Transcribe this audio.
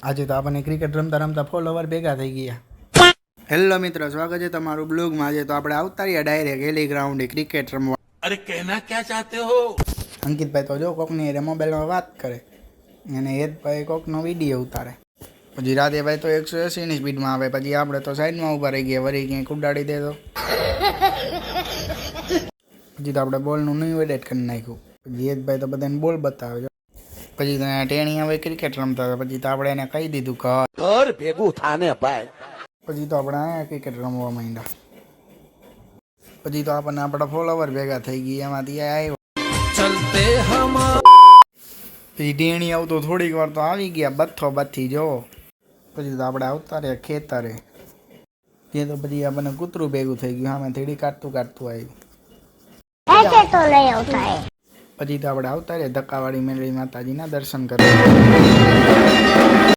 આજે તો આપણને ક્રિકેટ રમતા રમતા ફોલોવર ભેગા થઈ ગયા. હેલો મિત્રો, સ્વાગત છે તમારું બ્લોગમાં. આજે તો આપણે આવતા રહ્યા ડાયરેક્ટ એલી ગ્રાઉન્ડે ક્રિકેટ રમવા. अरे कहना क्या चाहते हो? અંકિતભાઈ તો જો કોકની હારે મોબાઈલમાં વાત કરે અને હેતભાઈ કોકનો વિડીયો ઉતારે. પછી રાધેભાઈ તો 180ની સ્પીડમાં આવે. પછી આપણે તો સાઈડમાં ઊભા રહી ગયા, વળી ક્યાંક ઉડાડી દે તો. પછી તો આપણે બોલનું નહીં એડિટ કરી નાખ્યું. પછી હેતભાઈ તો બધાને બોલ બતાવે. પછી તો ટેણી હવે ક્રિકેટ રમતા હતા. પછી તો આપણે એને કહી દીધું કે ઘર ભેગું થાને ભાઈ. પછી તો આપણે અહીંયા ક્રિકેટ રમવા માંડ્યા. પછી તો આપણને આપણા ફોલોવર ભેગા થઈ ગયા. એમાંથી આવ્યો ચલતે હમ પછી ટેણી આવતો થોડીક વાર તો આવી ગયા બથ્થો બથી જોવો. પછી તો આપણે આવતા રહ્યા ખેતરે. તે તો પછી આપણને કૂતરું ભેગું થઈ ગયું. આમાં થોડી કાઢતું આવ્યું. પછી તો આપણે આવતા રહ્યા ધક્કાવાળી મેળવી માતાજીના દર્શન કરવા.